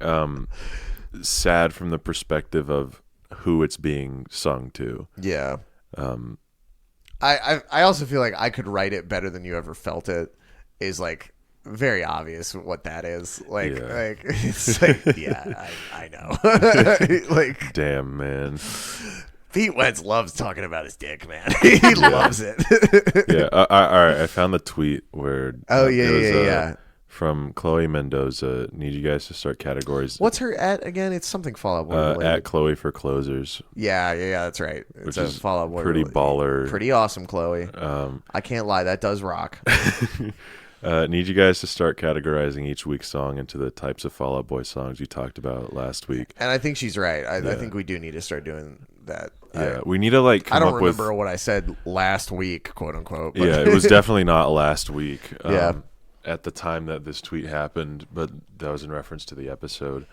sad from the perspective of who it's being sung to. Yeah. I also feel like I could write it better than you ever felt it. Is like very obvious what that is. Like it's like yeah, I know. Like Damn, man. Pete Wentz loves talking about his dick, man. He loves it. Yeah. All right. I found the tweet where Oh it was, yeah. from Chloe Mendoza. Need you guys to start categories. What's her at again? It's something Fall Out Boy related. at Chloe for closers? Yeah, that's right. It's Which a is Fall Out Boy pretty related. baller. Pretty awesome, Chloe. I can't lie, that does rock. Need you guys to start categorizing each week's song into the types of Fall Out Boy songs you talked about last week. And I think she's right. I think we do need to start doing that. Yeah, we need to like I come don't up remember with. what I said last week, quote unquote. But Yeah, it was definitely not last week. Yeah. At the time that this tweet happened, but that was in reference to the episode.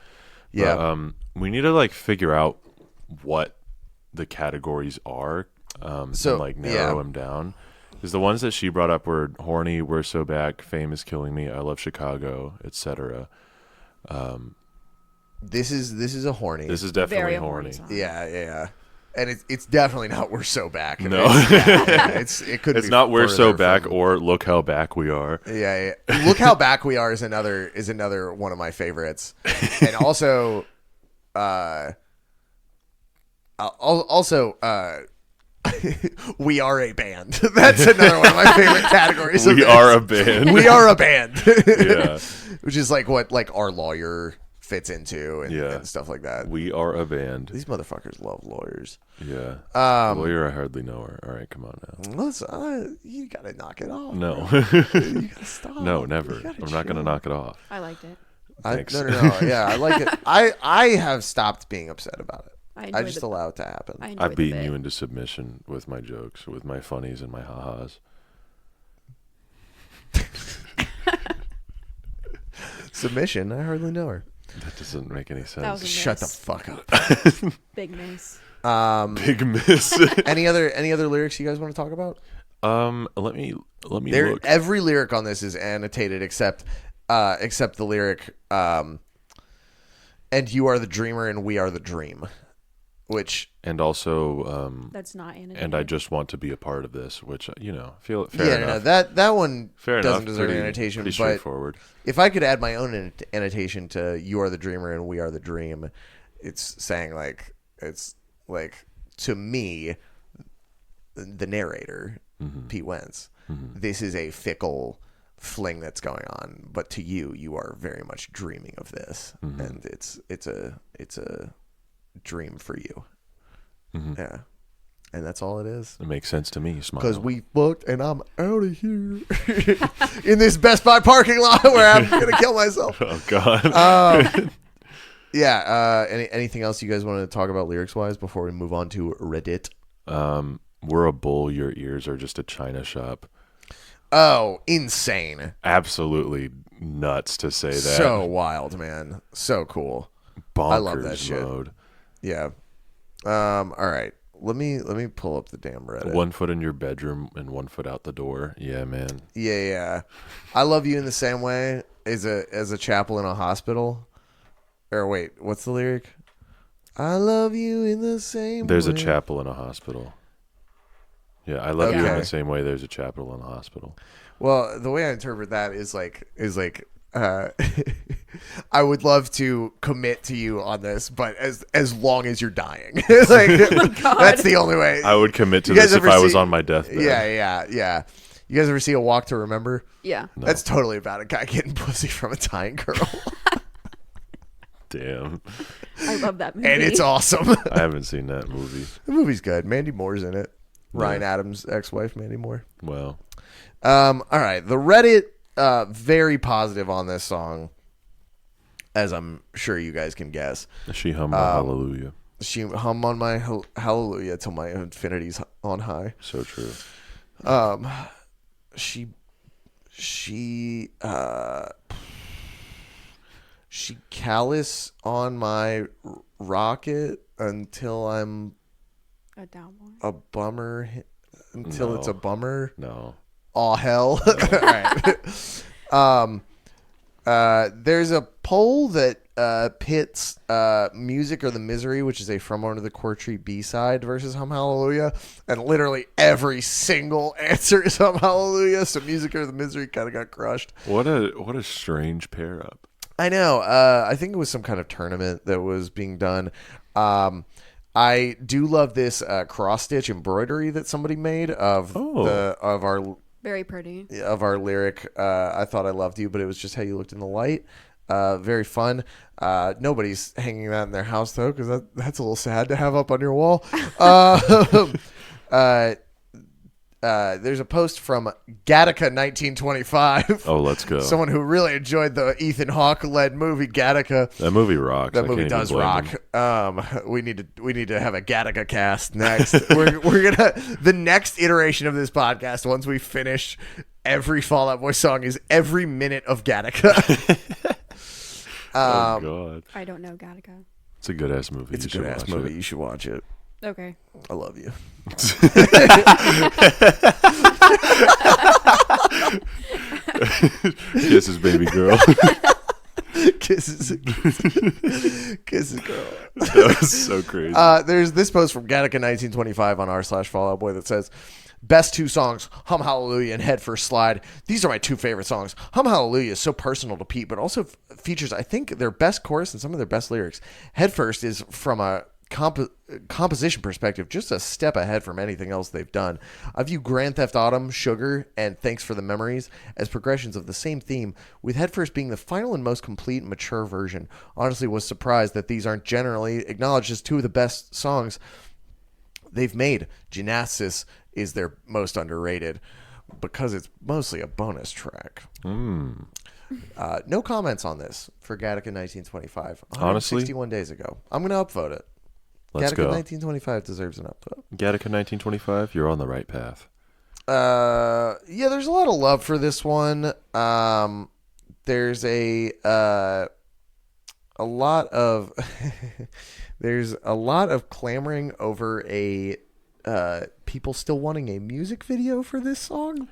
Yeah. But, we need to like figure out what the categories are, So, and like narrow them down. Because the ones that she brought up were horny, we're so back, fame is killing me, I love Chicago, etc. This is a horny. This is definitely Very horny. song. Yeah. And it's definitely not We're So Back. No. It could It's be not we're so further back from- or look how back we are. Yeah. Look How Back We Are is another one of my favorites. And also We Are a Band. That's another one of my favorite categories. We are a band. We are a band. Yeah. Which is like what like Our Lawyer fits into and stuff like that. We are a band. These motherfuckers love lawyers. Yeah. Lawyer, I hardly know her. All right, come on now. Listen, you gotta knock it off. No. You gotta stop. No, never. You gotta I'm not going to chill. knock it off. I liked it. Thanks. No. Yeah, I like it. I have stopped being upset about it. I I enjoyed just the- allow it to happen. I enjoyed I've the beaten bit. you into submission with my jokes, with my funnies and my ha-has. Submission. I hardly know her. That doesn't make any sense. That was a Shut the miss. fuck up. Big miss. Big miss. Any other lyrics you guys want to talk about? Let me look. Every lyric on this is annotated except the lyric and you are the dreamer and we are the dream, which And also, That's not annotated. and I just want to be a part of this, which feel fair no, enough. that one Fair doesn't enough. deserve Pretty, an annotation. Pretty But straightforward. if I could add my own annotation to "You are the dreamer and we are the dream," it's saying to me, the narrator, Pete Wentz, this is a fickle fling that's going on, but to you, you are very much dreaming of this, and it's a dream for you. Yeah, and that's all it is. It makes sense to me. Smile. Because we booked, and I'm out of here in this Best Buy parking lot where I'm gonna kill myself. Oh God. Yeah. Anything else you guys want to talk about lyrics wise before we move on to Reddit? We're a bull. Your ears are just a china shop. Oh, insane! Absolutely nuts to say that. So wild, man. So cool. Bonkers I love that shit. mode. Yeah. All right. Let me pull up the damn Reddit. 1 foot in your bedroom and 1 foot out the door. Yeah, man. Yeah. I love you in the same way as a chapel in a hospital. Or wait, what's the lyric? I love you in the same There's way. a chapel in a hospital. Yeah, I love you in Okay. the same way there's a chapel in a hospital. Well, the way I interpret that is like I would love to commit to you on this, but as long as you're dying. That's the only way. I would commit to You guys this if ever I was see- on my deathbed. Yeah. You guys ever see A Walk to Remember? Yeah. No. That's totally about a guy getting pussy from a dying girl. Damn. I love that movie. And it's awesome. I haven't seen that movie. The movie's good. Mandy Moore's in it. Ryan Yeah. Adams' ex-wife, Mandy Moore. Well, All right. The Reddit, very positive on this song, as I'm sure you guys can guess. she hummed Hallelujah. She hum on my hallelujah till my infinity's on high. So true. She callous on my rocket until I'm a down one. a bummer. Until it's a No. bummer. No. Aw, hell. All right. There's a poll that pits Music or the Misery, which is a From Under the Core Tree B-side, versus Hum Hallelujah. And literally every single answer is Hum Hallelujah. So Music or the Misery kind of got crushed. What a strange pair up. I know. I think it was some kind of tournament that was being done. I do love this cross-stitch embroidery that somebody made of Very pretty. our lyric. I thought I loved you, but it was just how you looked in the light. Very fun. Nobody's hanging that in their house though, because that's a little sad to have up on your wall. There's a post from Gattaca 1925. Oh, let's go. Someone who really enjoyed the Ethan Hawke led movie Gattaca. That movie rocks. That I movie can't even does blame rock. him. We need to have a Gattaca cast next. we're gonna the next iteration of this podcast. Once we finish, every Fall Out Boy song is every minute of Gattaca. Oh God, I don't know Gattaca. it's a good ass movie. It's a You should good ass watch movie. it. You should watch it. Okay. I love you. Kisses, baby girl. Kisses, kisses, girl. That was so crazy. There's this post from Gattaca 1925 on r/Fall Out Boy that says, "Best two songs, Hum Hallelujah and Head First Slide. These are my two favorite songs. Hum Hallelujah is so personal to Pete, but also features, I think, their best chorus and some of their best lyrics. Head First is from a composition perspective just a step ahead from anything else they've done. I view Grand Theft Autumn, Sugar, and Thanks for the Memories as progressions of the same theme, with Head First being the final and most complete and mature version. Honestly, was surprised that these aren't generally acknowledged as two of the best songs they've made. Genesis is their most underrated because it's mostly a bonus track." No comments on this for Gattaca 1925. Honestly? 61 days ago. I'm going to upvote it. Let's Gattaca go. 1925 deserves an upvote. Gattaca 1925. You're on the right path. Yeah, there's a lot of love for this one. There's a a lot of there's a lot of clamoring over a people still wanting a music video for this song.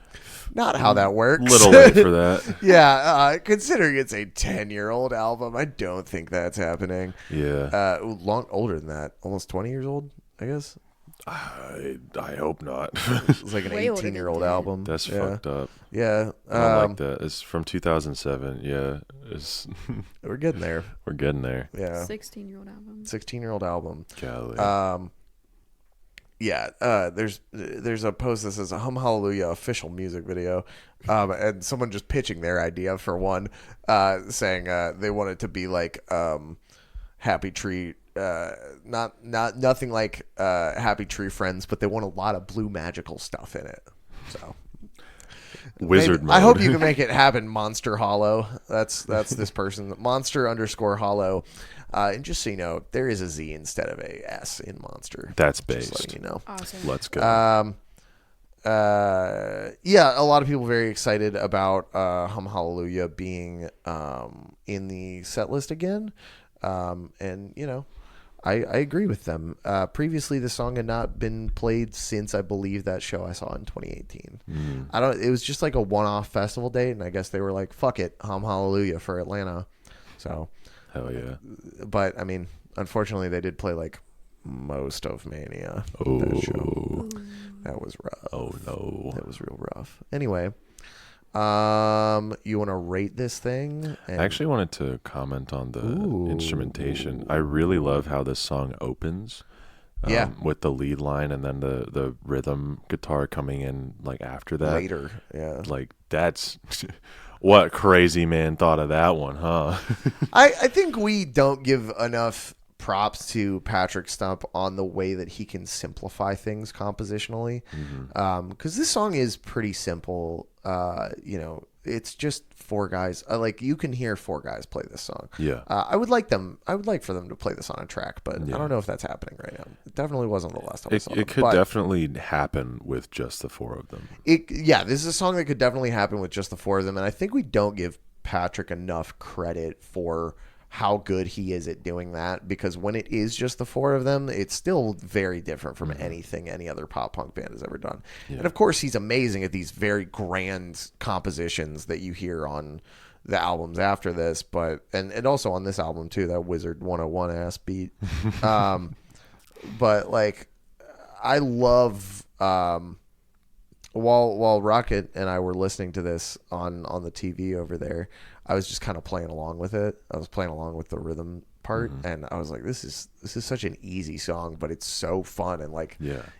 Not how that works. Little late for that. Yeah, considering it's a 10-year-old album, I don't think that's happening. Yeah. Older than that, almost 20 years old, I guess. I hope not. It's like an Way older than 18-year-old 10. album. That's yeah. fucked up. Yeah, I don't like that. It's from 2007. Yeah, we're getting there. we're getting there. Yeah, 16-year-old album. 16-year-old album. Golly. There's a post that says a Hum Hallelujah official music video, and someone just pitching their idea for one, saying they want it to be like Happy Tree, nothing like Happy Tree Friends, but they want a lot of blue magical stuff in it. So Wizard mode. I hope you can make it happen, Monster Hollow. That's this person, Monster_Hollow. And just so you know, there is a Z instead of a S in Monster. That's Just based. letting you know. Awesome. Let's go. Yeah, a lot of people very excited about Hum Hallelujah being in the set list again. And you know, I agree with them. Previously, the song had not been played since I believe that show I saw in 2018. It was just like a one-off festival date, and I guess they were like, "Fuck it, Hum Hallelujah" for Atlanta. So, Hell yeah. but I mean, unfortunately, they did play like most of Mania. Oh. That show. That was rough. Oh no. That was real rough. Anyway, you want to rate this thing? I actually wanted to comment on the instrumentation. I really love how this song opens. With the lead line and then the rhythm guitar coming in like after that. Later, yeah. Like that's what crazy man thought of that one, huh? I think we don't give enough props to Patrick Stump on the way that he can simplify things compositionally. Because this song is pretty simple. You know, it's just four guys. Like you can hear four guys play this song. Yeah. I would like for them to play this on a track, but I don't know if that's happening right now. It definitely wasn't the last time I saw It could definitely happen with just the four of them. This is a song that could definitely happen with just the four of them, and I think we don't give Patrick enough credit for how good he is at doing that, because when it is just the four of them, it's still very different from anything any other pop punk band has ever done. Yeah. And of course, he's amazing at these very grand compositions that you hear on the albums after this, but and also on this album too, that Wizard 101 ass beat. But like, I love while Rocket and I were listening to this on the TV over there, I was just kind of playing along with it. I was playing along with the rhythm part, and I was like, this is such an easy song, but it's so fun. And like,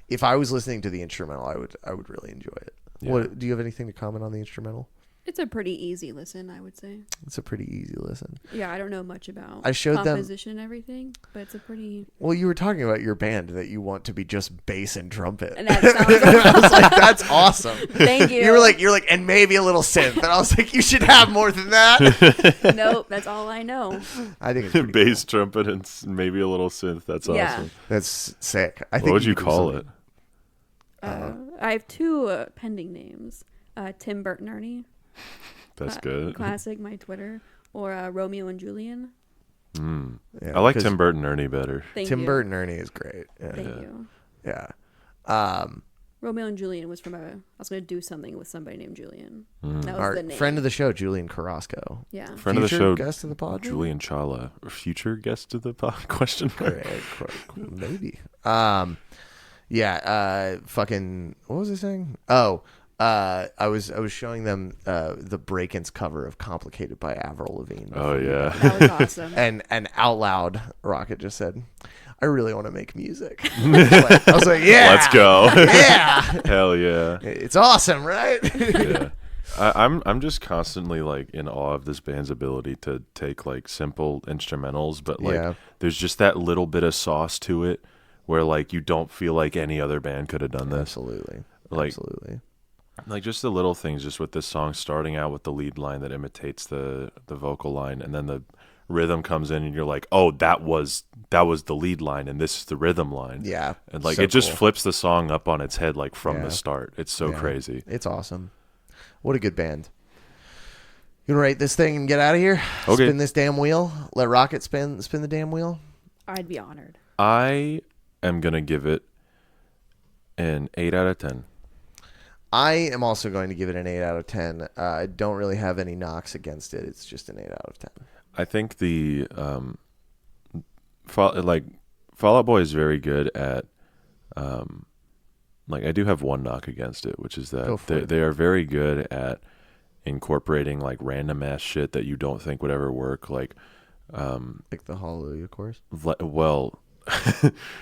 if I was listening to the instrumental, I would really enjoy it. Yeah. Do you have anything to comment on the instrumental? It's a pretty easy listen, I would say. It's a pretty easy listen. Yeah, I don't know much about I showed composition and everything, but it's a pretty... Well, you were talking about your band that you want to be just bass and trumpet. And that sounds I was like, that's awesome. Thank you. You're like, and maybe a little synth. And I was like, you should have more than that. Nope, that's all I know. I think it's pretty bass, cool. trumpet, and maybe a little synth. That's awesome. That's sick. I think what would you call it? I have two pending names. Tim Burton Ernie. That's good. Classic, my Twitter. Or Romeo and Julian. Yeah, I like Tim Burton Ernie better. Tim Burton Ernie is great. Yeah. Thank you. Yeah. Romeo and Julian was from I was going to do something with somebody named Julian. That was Our the name. friend of the show, Julian Carrasco. Yeah. Friend of the show, guest of the pod. Julian Chala, future guest of the pod? Question mark. Maybe. Fucking. What was I saying? Oh. I was showing them the Break-Ins cover of "Complicated" by Avril Lavigne. Oh yeah, that was awesome. And out loud, Rocket just said, "I really want to make music." I was like, "Yeah, let's go." Yeah, hell yeah, it's awesome, right? Yeah, I'm just constantly like in awe of this band's ability to take like simple instrumentals, but like there's just that little bit of sauce to it where like you don't feel like any other band could have done this. Absolutely, absolutely. Like just the little things, just with this song starting out with the lead line that imitates the vocal line, and then the rhythm comes in, and you're like, oh, that was the lead line, and this is the rhythm line. Yeah, and like it just flips the song up on its head, like from the start. It's so crazy. It's awesome. What a good band. You You want to rate this thing and get out of here? Okay. Spin this damn wheel. Let Rocket spin the damn wheel. I'd be honored. I am going to give it an 8 out of 10. I am also going to give it an 8 out of 10. I don't really have any knocks against it. It's just an 8 out of 10. I think the Fall Out Boy is very good at I do have one knock against it, which is that they are very good at incorporating like random ass shit that you don't think would ever work, like the Hallelujah chorus. Well,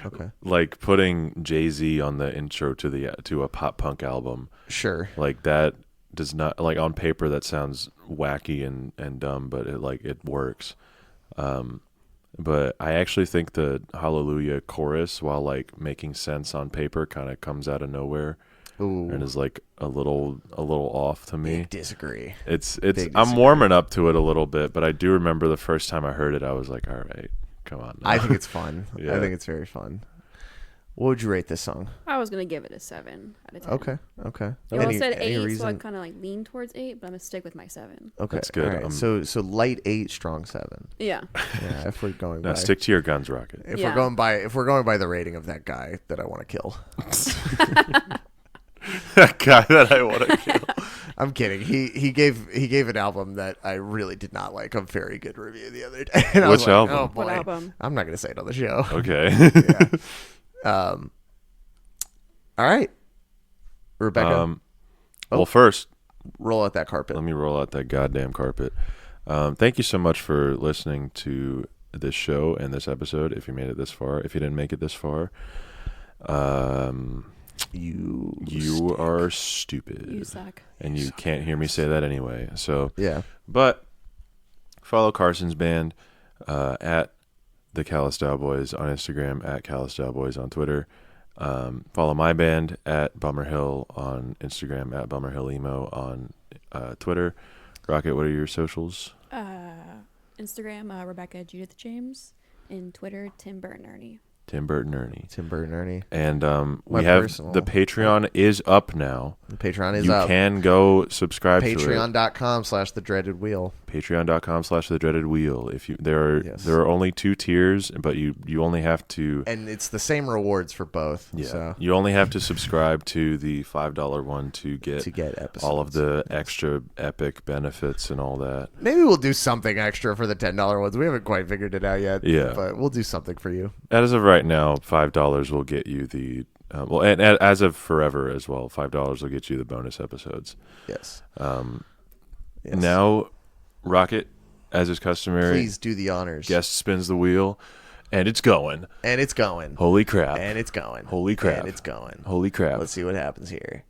okay, like putting Jay-Z on the intro to a pop punk album. Sure, like that does not, like, on paper that sounds wacky and dumb, but it works. But I actually think the Hallelujah chorus, while like making sense on paper, kind of comes out of nowhere. Ooh. And is like a little off to me. Big disagree. It's I'm warming up to it a little bit, but I do remember the first time I heard it, I was like, all right, come on now. I think it's fun. Yeah. I think it's very fun. What would you rate this song? I was gonna give it a 7 out of 10. Okay. You all said any 8, reason? so I kind of like lean towards 8, but I'm gonna stick with my 7. Okay, That's good. All right. So light 8, strong 7. Yeah. Yeah, if we're going Now by stick to your guns, Rocket. if Yeah. we're going by the rating of that guy that I want to kill. That guy that I want to kill. I'm kidding. He gave an album that I really did not like a very good review the other day. And I was Which like, album? Oh boy. What album? I'm not gonna say it on the show. Okay. Yeah. All right, Rebecca. Well, first, roll out that carpet. let me roll out that goddamn carpet. Thank you so much for listening to this show and this episode. If you made it this far, if you didn't make it this far, you are stupid. You suck. And you can't hear me say that anyway. So Yeah. But follow Carson's band at the Callous Cowboys on Instagram, at Callous Cowboys on Twitter. Follow my band at Bummerhill on Instagram, at BummerhillEmo on Twitter. Rocket, what are your socials? Instagram, Rebecca Judith James. And Twitter, Tim Burton Ernie. Tim Burton Ernie. Tim Burton Ernie. And My we have personal- the Patreon is up now. The Patreon is You up. can go subscribe to it. Patreon.com/thedreadedwheel. Patreon.com/thedreadedwheel. If you there are only 2 tiers, but you only have to, And it's the same rewards for both. yeah, So you only have to subscribe to the $5 one to get episodes. all of the extra epic benefits and all that. Maybe we'll do something extra for the $10 ones. We haven't quite figured it out yet. Yeah. But we'll do something for you. As of right now, $5 will get you the and as of forever as well, $5 will get you the bonus episodes. Yes. Yes. Now, Rocket, as is customary, Please do the honors. guest spins the wheel, and it's going. And it's going. Holy crap! And it's going. Holy crap! And it's going. Holy crap! Let's see what happens here.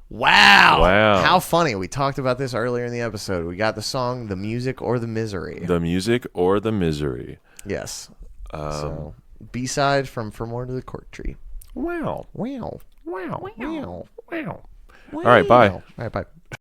Wow. Wow. How funny. We talked about this earlier in the episode. We got the song The Music or the Misery. The music or the misery? Yes. So, B-side from For More to the Cork Tree. Wow! Wow. Wow! Wow. Wow! All right, bye. All right, bye.